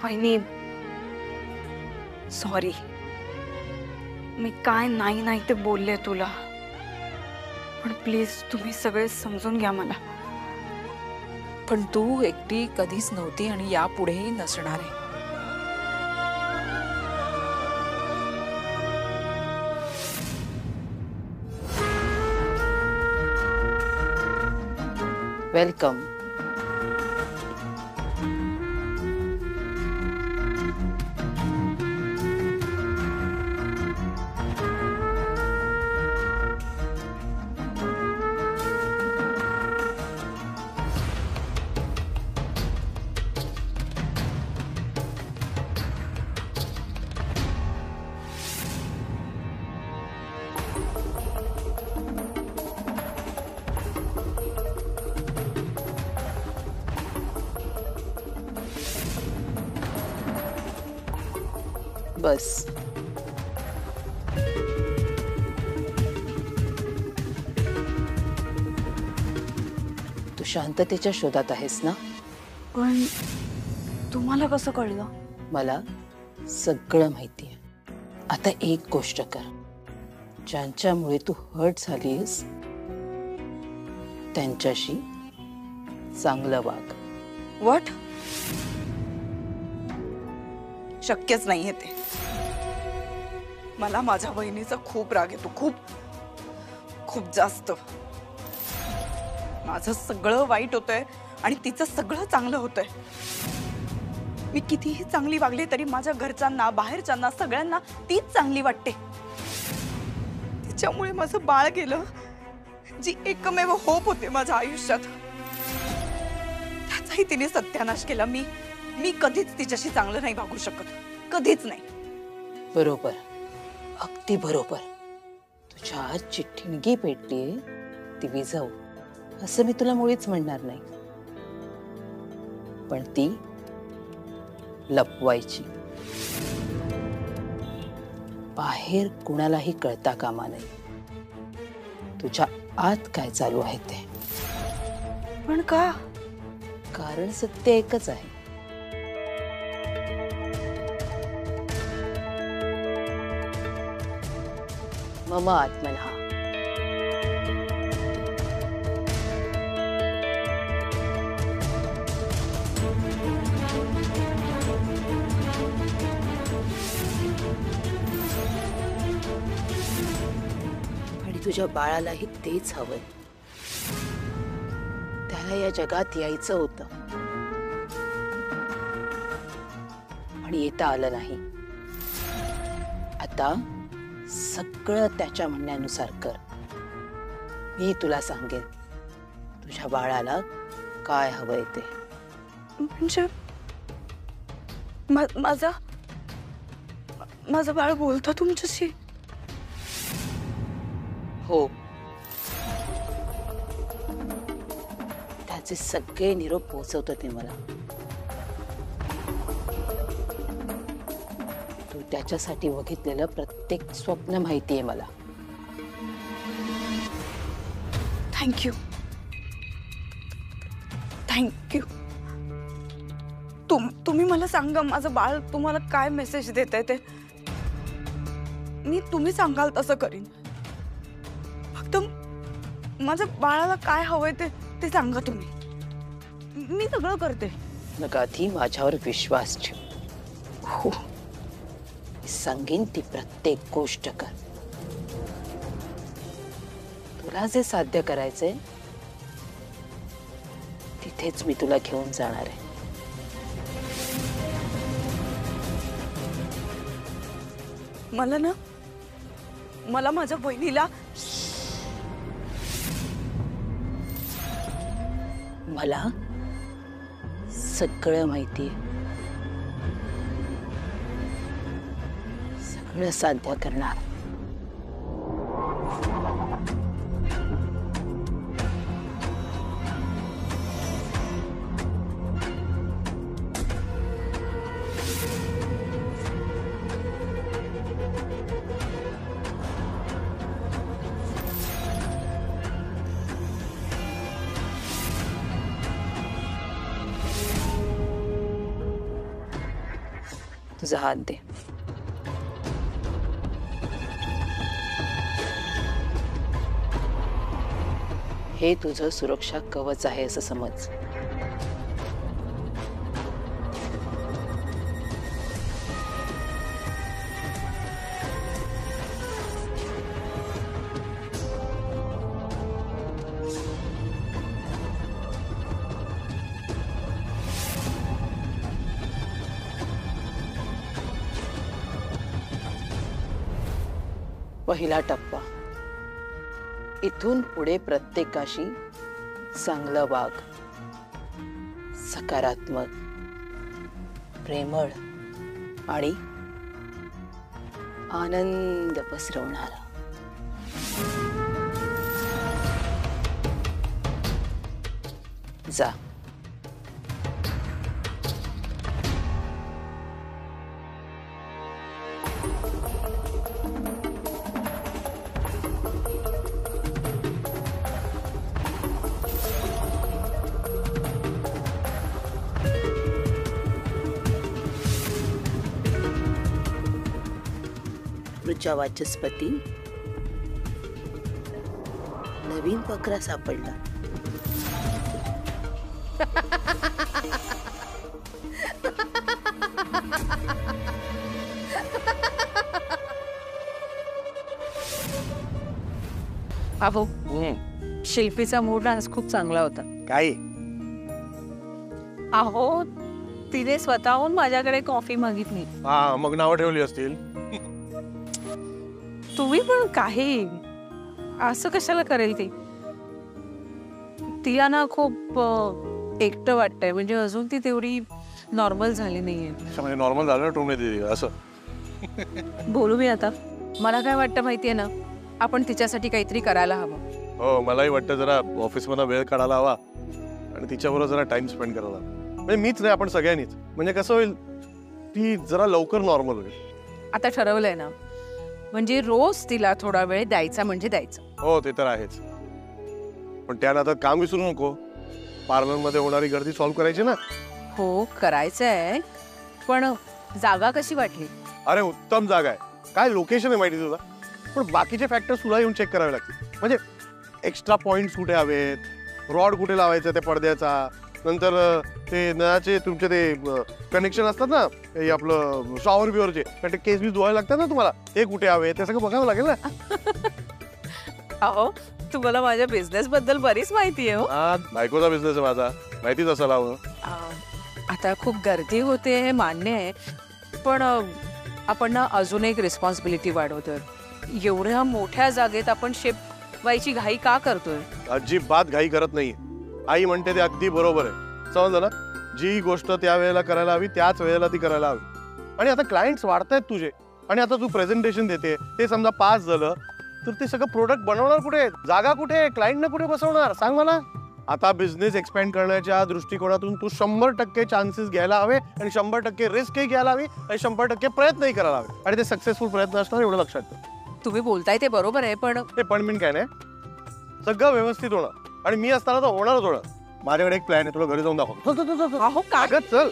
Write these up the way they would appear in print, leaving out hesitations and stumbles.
वहिनी सॉरी, मी काय नाही नाही ते बोलले तुला, पण प्लीज तुम्ही सगळे समजून घ्या मला. पण तू एकटी कधीच नव्हती आणि यापुढेही नसणार आहे. वेलकम. बस. तू शांततेच्या शोधात आहेस ना? पण तुम्हाला कसं कळलं? मला सगळं माहिती आहे. आता एक गोष्ट कर, ज्यांच्यामुळे तू हर्ट झालीस त्यांच्याशी चांगलं वाग. व्हॉट? शक्यच नाहीये ते. मला माझ्या बहिणीचा खूप राग येतो, खूप खूप जास्त. माझं सगळं वाईट होतंय आणि तिचं सगळं चांगलं होतंय. मी कितीही चांगली वागले तरी माझ्या घरच्यांना, बाहेरच्यांना, सगळ्यांना तीच चांगली वाटते. तिच्यामुळे माझं बाळ गेलं, जी एकमेव होप होते माझ्या आयुष्यात, त्याचाही तिने सत्यानाश केला. मी कधीच तिच्याशी चांगलं नाही वागू शकत, कधीच नाही. बरोबर, अगदी बरोबर. तुझ्या आजची ठिणगी पेटलीये ती विझव, असं मी तुला मुळीच म्हणणार नाही, पण ती लपवायची. बाहेर कुणालाही कळता कामा नये तुझ्या आत काय चालू आहे ते. पण का? कारण सत्य एकच आहे. मम आत्मनः. आणि तुझ्या बाळालाही तेच हवंय. त्याला या जगात यायचं होतं, पण येता आलं नाही. आता सगळं त्याच्या म्हणण्यानुसार कर. मी तुला सांगेन तुझ्या बाळाला काय हवंय ते. म्हणजे माझं बाळ बोलतं तुमच्याशी? हो, त्याचे सगळे निरोप पोहोचवतो ते मला. तू त्याच्यासाठी बघितलेलं प्रत्येक स्वप्न माहिती आहे मला. Thank you, thank you. तुम्ही मला सांगा, माझं बाळ तुम्हाला काय मेसेज देत आहे ते. तुम्ही सांगाल तसं करीन. फक्त माझ्या बाळाला काय हवंय ते सांगा तुम्ही. मी सगळं करते. नका आधी माझ्यावर विश्वास ठेव. हो, सांगेन ती प्रत्येक गोष्ट कर. तुला जे साध्य करायचंय तिथेच मी तुला घेऊन जाणार आहे. मला माझ्या बहिणीला मला सगळं माहिती आहे. सगळं साध्य करणार. तुझा हात दे. हे तुझं सुरक्षा कवच आहे असं समज. पहिला टप्पा. इथून पुढे प्रत्येकाशी चांगलं वाग. सकारात्मक, प्रेमळ आणि आनंद पसरवणारा. जा. ऋचा वाचस्पती, नवीन बकरा सापडला. अहो, शिल्पीचा मूड आज खूप चांगला होता. काय अहो, तिने स्वतःहून माझ्याकडे कॉफी मागितली. हा मग नावं ठेवली असतील. तुम्ही पण काही असं कशाला करेल ती? तिला ना खूप एकटं वाटतंय. म्हणजे अजून ती तेवढी नॉर्मल झाली नाहीये. म्हणजे नॉर्मल झालं ना टोमणे दिली असं. बोलू मी आता. मला काय वाटतं माहितीये ना, आपण तिच्यासाठी काहीतरी करायला हवं. हो मलाही वाटतं जरा ऑफिसमधून वेळ काढायला हवा आणि तिच्याबरोबर जरा टाइम स्पेंड करायला. म्हणजे मीच नाही, आपण सगळ्यांनीच. म्हणजे कसं होईल, ती जरा लवकर नॉर्मल होईल. आता ठरवलंय ना, म्हणजे रोज तिला थोडा वेळ द्यायचा म्हणजे द्यायचा. हो ते तर आहेच, पण त्यानंतर काम विसरू नको. पार्लरमध्ये होणारी गर्दी सॉल्व्ह करायची ना. हो करायचंय, पण जागा कशी वाटली? अरे उत्तम जागा आहे. काय लोकेशन आहे माहिती तुला. पण बाकीचे फॅक्टर्स तुला येऊन चेक करावे लागतील. म्हणजे एक्स्ट्रा पॉइंट्स कुठे हवेत, रॉड कुठे लावायचं त्या पडद्याचा, नंतर ते नळाचे तुमचे ते कनेक्शन असतात ना, हे आपलं शॉवर बिवरचे, कारण ते केस बी धुवायला लागतात ना तुम्हाला, ते कुठे हवे ते सगळं बघावं लागेल ना. अहो, तुम्हाला माझ्या बिझनेस बद्दल बरीच माहिती आहे. हो, बायकोचा बिझनेस आहे माझा, माहितीच असायला हवं. आता खूप गर्दी होते हे मान्य आहे, पण आपण ना अजून एक रिस्पॉन्सिबिलिटी वाढवतोय. एवढ्या मोठ्या जागेत आपण शिफ्ट व्हायची घाई का करतोय? अजिबात घाई करत नाही. आई म्हणते ते अगदी बरोबर आहे. समजलं ना, जी गोष्ट त्या वेळेला करायला हवी त्याच वेळेला ती करायला हवी. आणि आता क्लायंट्स वाढतायत तुझे, आणि आता तू प्रेझेंटेशन देते, ते समजा पास झालं तर ते सगळं प्रोडक्ट बनवणार कुठे, जागा कुठे, क्लायंटना कुठे बसवणार सांग मला. आता बिझनेस एक्सपॅन्ड करण्याच्या दृष्टिकोनातून तू 100% चान्सेस घ्यायला हवे आणि 100% रिस्कही घ्यायला हवी आणि 100% प्रयत्नही करायला हवे. आणि ते सक्सेसफुल प्रयत्न असणार एवढं लक्षात ठेव. तुम्ही बोलताय ते बरोबर आहे, पण हे पण मी काय नाही, सगळं व्यवस्थित होणार आणि मी असताना तर होणारच होणार. माझ्याकडे एक प्लॅन आहे, तुला घरी जाऊन दाखव. अहो काय? चल.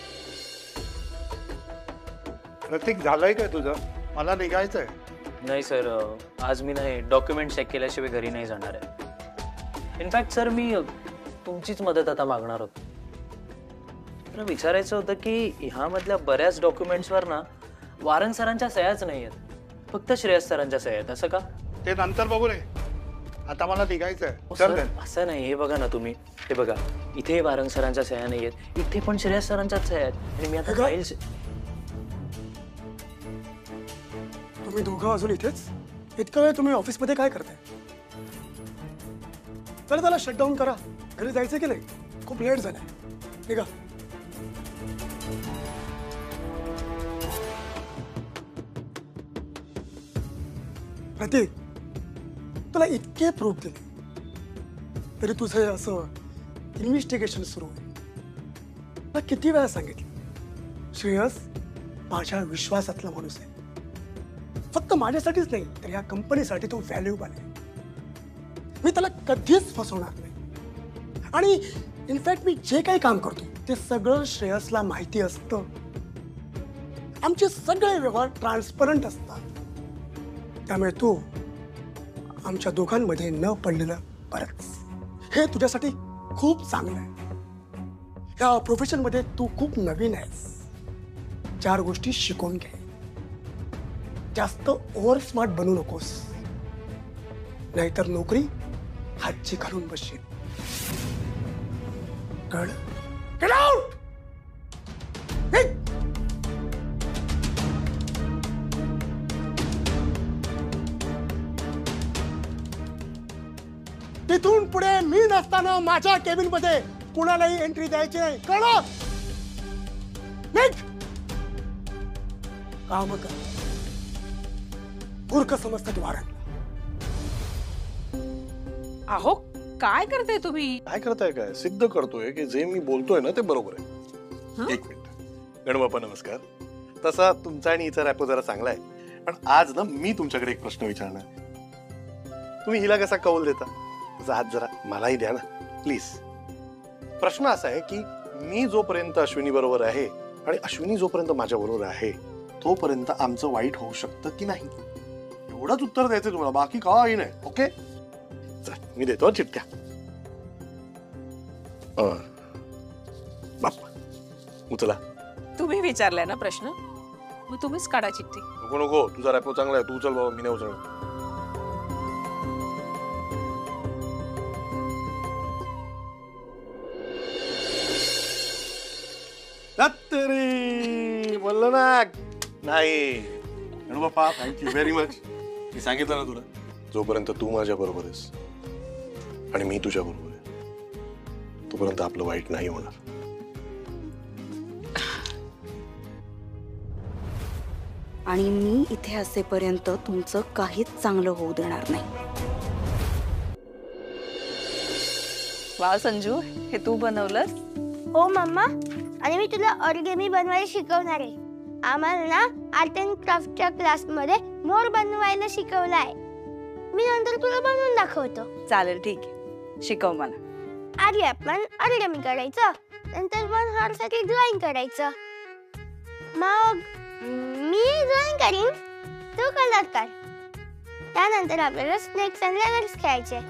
प्रतीक झालंय काय तुझं? मला निघायचंय. नाही सर, आज मी नाही, डॉक्युमेंट चेक केल्याशिवाय घरी नाही जाणार आहे. इनफॅक्ट सर, मी तुमचीच मदत आता मागणार होतो. मला विचारायचं होतं की ह्यामधल्या बऱ्याच डॉक्युमेंट्सवर ना वारंग सरांच्या सह्याच नाही आहेत, फक्त श्रेयस सरांच्या सह्या आहेत. असं का? ते नंतर बघू रे, आता मला निघायचंय. सर असं नाही, हे बघा ना तुम्ही, हे बघा इथे वारंग सरांच्या सह्या नाही आहेत, इथे पण श्रेयस सरांच्याच सह्या आहेत. आणि मी आता फाईल्स. तुम्ही दोघं अजून इथेच? इतका वेळ तुम्ही ऑफिसमध्ये काय करताय? चला त्याला शटडाऊन करा. घरी जायचं की नाही? खूप लेट झालाय. निघा. प्रतीक, तुला इतके प्रूफ दिले तरी तुझं असं इन्व्हेस्टिगेशन सुरू आहे. मला किती वेळा सांगितलं, श्रेयस माझ्या विश्वासातला माणूस आहे. फक्त माझ्यासाठीच नाही तर या कंपनीसाठी तो व्हॅल्युएबल आहे. मी त्याला कधीच फसवणार नाही. आणि इनफॅक्ट मी जे काही काम करतो ते सगळं श्रेयसला माहिती असतं. आमचे सगळे व्यवहार ट्रान्सपरंट असतात. त्यामुळे तू आमच्या दोघांमध्ये न पडलेलं बरंच. हे तुझ्यासाठी खूप चांगलं आहे. या प्रोफेशन मध्ये तू खूप नवीन आहेस. 4 गोष्टी शिकून घे. जास्त ओव्हर स्मार्ट बनू नकोस, नाहीतर नोकरी हातची घालून बसशील. कळलं? Get out! निघ! तिथून पुढे मी नसताना माझ्या केबिन मध्ये कुणालाही एंट्री द्यायची नाही. कळलं? निघ! काम कर. मूर्ख समजतात वारण. अहो काय करताय तुम्ही? काय करताय? काय सिद्ध करतोय की जे मी बोलतोय ना ते बरोबर आहे. एक मिनिट. गणबाप्पा नमस्कार. तसा तुमचा आणि हिचा रॅपो जरा चांगला आहे, पण आज ना मी तुमच्याकडे एक प्रश्न विचारणार. तुम्ही हिला कसा कौल देता? आज जरा मलाही द्या ना प्लीज. प्रश्न असा आहे की मी जोपर्यंत अश्विनी बरोबर आहे आणि अश्विनी जोपर्यंत माझ्या बरोबर आहे तोपर्यंत आमचं वाईट होऊ शकतं की नाही, एवढंच उत्तर द्यायचं तुम्हाला, बाकी काही नाही. ओके मी देतो चिठ्ठ्या. बाप्पा उचला. तुम्ही विचारलाय ना प्रश्न, मग तुम्हीच काढा चिठ्ठी. नको नको, तुझा रॅपो चांगला आहे, तू उचल बाबा, मी नाही उचलणार. बोललो ना नाही. बाप्पा थँक्यू व्हेरी मच. मी सांगितलं ना तुला, जोपर्यंत तू माझ्या बरोबर आहेस आणि मी तुझ्या बरोबर आहे तोपर्यंत आपलं वाईट नाही होणार. आणि मी इथे असेपर्यंत तुमचं काहीच चांगलं होऊ देणार नाही. वा संजू, हे तू बनवलंस? हो मम्मा, आणि मी तुला ऑरिगेमी बनवायला शिकवणार आहे. आम्हाला ना आर्ट अँड क्राफ्टच्या क्लासमध्ये मोर बनवायला शिकवलाय. मी नंतर तुला बनवून दाखवतो. चालेल, ठीक आहे, शिकव मला. आधी आपण ऑरिगेमी करायचं, नंतर वन हारसाठी ड्रॉइंग करायचं. मग मी ड्रॉइंग करीन, तू कलर कर. त्यानंतर आपल्याला स्नेक्स अँड लॅडर्स खेळायचे.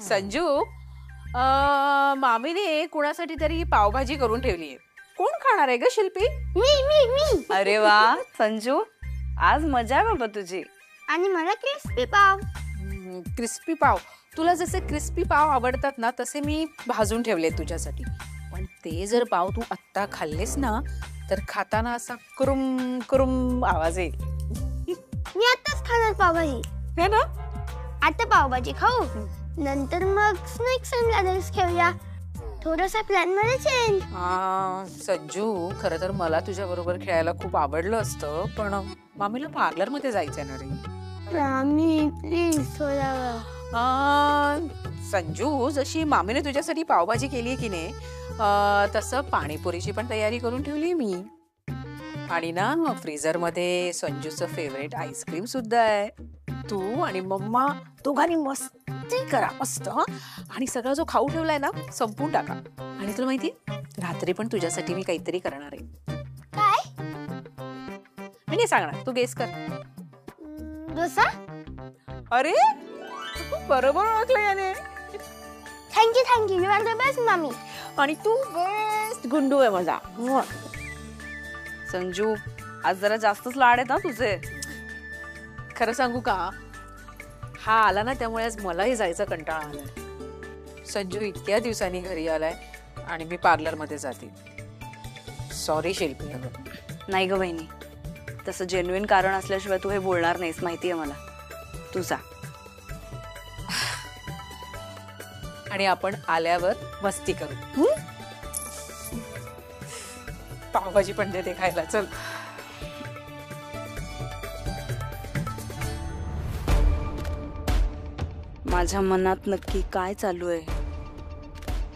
संजू, मामीने कुणासाठी तरी पावभाजी करून ठेवली आहे. कोण खाणार आहे ग शिल्पी? मी. अरे वा संजू, आज मजा आहे बाबा तुझी. आणि मला क्रिस्पी पाव. क्रिस्पी पाव? तुला जसे क्रिस्पी पाव आवडतात ना तसे मी भाजून ठेवले तुझ्यासाठी. पण ते जर पाव तू आत्ता खाल्लेस ना तर खाताना असा कुरुम कुरुम आवाज येईल. मी आताच खाणार पावभाजी. है ना? आता पावभाजी खाऊ, नंतर मग स्नेक्स अँड लॅडर्स खेळूया. थोडासा प्लॅन मध्ये चेंज. संजू, खरं तर मला तुझ्या बरोबर खेळायला खूप आवडलं असतं, पण मामीला पार्लर मध्ये जायचंय ना रे. मामी प्लीज थोडा. संजू, जशी मामीने तुझ्यासाठी पावभाजी केली की नाही तसं पाणीपुरीची पण तयारी करून ठेवली मी. आणि ना फ्रीझर मध्ये संजूचं फेवरेट आईस्क्रीम सुद्धा आहे. तू आणि मम्मा दोघांनी मस्ती करा मस्त. आणि सगळा जो खाऊ ठेवलाय ना संपून टाका. आणि तुला माहिती, रात्री पण तुझ्यासाठी मी काहीतरी करणार आहे. काय? मी नाही सांगणार, तू गेस कर. डोसा? अरे बरोबर ओळखलं याने. Thank you, you are the best mummy. आणि तू बेस्ट गुंडू आहे माझा. संजू, आज जरा जास्तच लाड आहेत ना तुझे. खरं सांगू का, हा आला ना त्यामुळे आज मलाही जायचा कंटाळा आलाय. संजू इतक्या दिवसांनी घरी आलाय आणि मी पार्लर मध्ये जाते. सॉरी शिल्पी. नाही ग बहिणी, तसं जेन्युइन कारण असल्याशिवाय तू हे बोलणार नाहीस, माहितीये मला. तू जा. आणि आपण आल्यावर मस्ती करू. पावभाजी पण देते खायला. चल. माझ्या मनात नक्की काय चालू आहे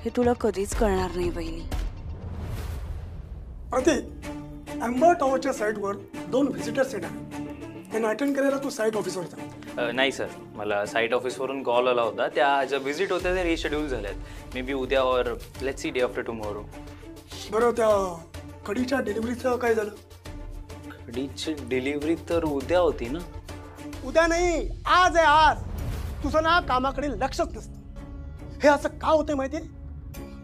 हे तुला कधीच कळणार नाही बहिणी. प्रतीक, अँबर टॉवरच्या साईटवर 2 व्हिजिटर्स येणार. त्यांना अटेंड करायला तू साईट ऑफिसवर जा. नाही सर, मला साईट ऑफिसवरून कॉल आला होता. त्या ज्या व्हिजिट होत्या त्या रिशेड्यूल झाल्यात. मे बी उद्या और let's see day after tomorrow. बरं, त्या कडीच्या डिलिव्हरीचं काय झालं? अडीची डिलिव्हरी तर उद्या होती ना. उद्या नाही, आज आहे आज. तुझं ना कामाकडे लक्षच नसतं. हे असं का होतंय माहितीये?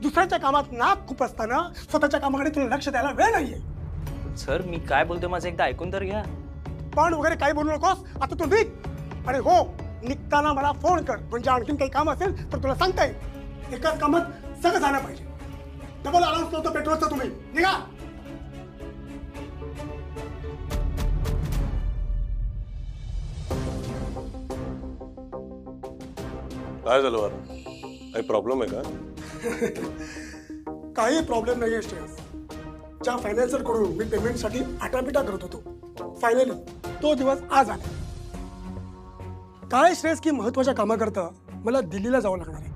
दुसऱ्याच्या कामात नाक खूप असताना स्वतःच्या कामाकडे तुला लक्ष द्यायला वेळ नाहीये. सर मी काय बोलतोय माझं एकदा ऐकून तर घ्या. पण वगैरे काही बोलू नकोस. आता तू निघ. आणि हो, निघताना मला फोन कर. म्हणजे आणखीन काही काम असेल तर तुला सांगता येईल. एकाच कामात सगळं झालं पाहिजे. डबल अलाउन्स नव्हतं पेट्रोलचं. तुम्ही निघा. काय झालं वार? काही प्रॉब्लेम आहे का? काही प्रॉब्लेम नाही आहे श्रेयस. ज्या फायनान्सर कडून मी पेमेंटसाठी आटापिटा करत होतो, फायनली तो दिवस आज आला. काय श्रेयस की महत्वाच्या कामाकरता मला दिल्लीला जावं लागणार आहे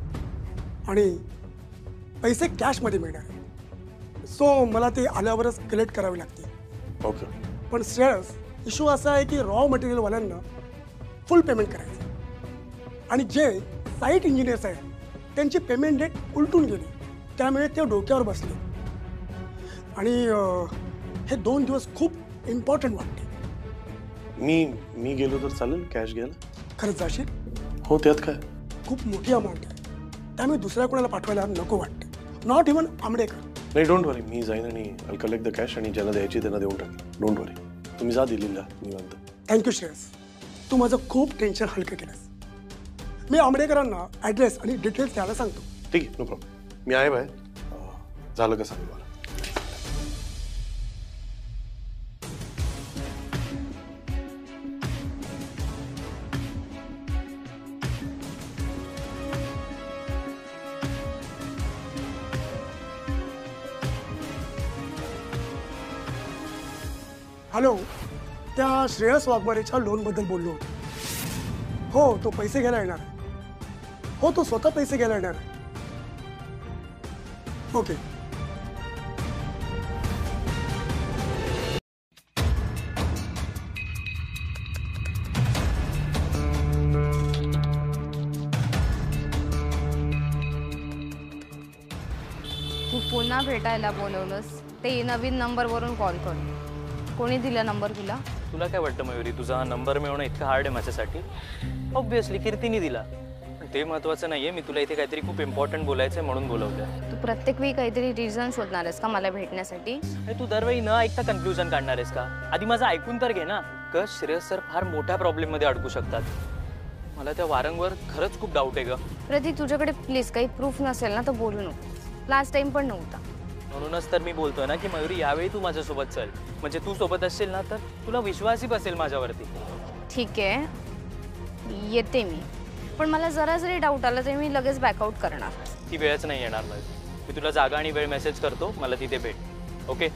आणि पैसे कॅशमध्ये मिळणार आहे. सो मला ते आल्यावरच कलेक्ट करावे लागतील. ओके. पण श्रेयस, इश्यू असा आहे की रॉ मटेरियलवाल्यांना फुल पेमेंट करायचं आणि जे साईट इंजिनियर्स आहेत त्यांची पेमेंट डेट उलटून गेली. त्यामुळे ते डोक्यावर बसले आणि हे 2 दिवस खूप इम्पॉर्टंट वाटते. मी गेलो तर चालेल कॅश घ्यायला? खरंच जाशील? हो, त्यात काय. खूप मोठी अमाऊंट आहे, त्यामुळे दुसऱ्या कोणाला पाठवायला नको वाटते. Not even Ambedkar. नाही, डोंट वरी. मी जाईन आणि आय कलेक्ट द कॅश आणि ज्यांना द्यायची त्यांना देऊन टाकेन. डोंट वरी. तुम्ही जा दिल्लीला निवांत. थँक्यू श्रेयस, तू माझं खूप टेन्शन हलकं केलंस. मी आंबडेकरांना ॲड्रेस आणि डिटेल्स द्यायला सांगतो. ठीक आहे, नो प्रॉब्लेम. मी आहे बाहेर. झालं का सांग मला. हॅलो, त्या श्रेयस वाघमारेच्या लोनबद्दल बोललो होतो. हो, तो पैसे घ्यायला येणार आहे. हो, तो स्वतः पैसे घ्यायला येणार आहे. ओके. तू पुन्हा भेटायला बोलवलंस ते नवीन नंबरवरून कॉल कर. कोणी दिला नंबर तुला? तुला काय वाटतं मयुरी, तुझा हा नंबर मिळवणं इतकं हार्ड आहे माझ्यासाठी? ऑब्व्हियसली कीर्तीने दिला. पण ते महत्त्वाचं नाहीये. मी तुला इथे काहीतरी खूप इम्पॉर्टंट बोलायचं आहे म्हणून बोलवलं. तू प्रत्येक वेळी काहीतरी रिझन शोधणार आहेस का मला भेटण्यासाठी? अरे तू दरवेळी न ऐकता कन्फ्युजन काढणार आहेस का? आधी माझं ऐकून तर घे ना. श्रेयस सर फार मोठ्या प्रॉब्लेममध्ये अडकू शकतात. मला त्या वारंवार खरंच खूप डाऊट आहे ग. प्रतीक, तुझ्याकडे प्लीज काही प्रूफ नसेल ना तर बोलू नको. लास्ट टाइम पण नव्हता. म्हणूनच तर मी बोलतोय ना की मयुरी यावेळी तू माझ्यासोबत चल. म्हणजे तू सोबत असशील ना तर तुला विश्वासही बसेल माझ्यावरती. ठीक आहे, येते मी. पण मला जरा जरी डाऊट आला तर मी लगेच बॅकआउट करणार. ती वेळच नाही येणार. मी तुला जागा आणि वेळ मेसेज करतो. मला तिथे भेट. ओके.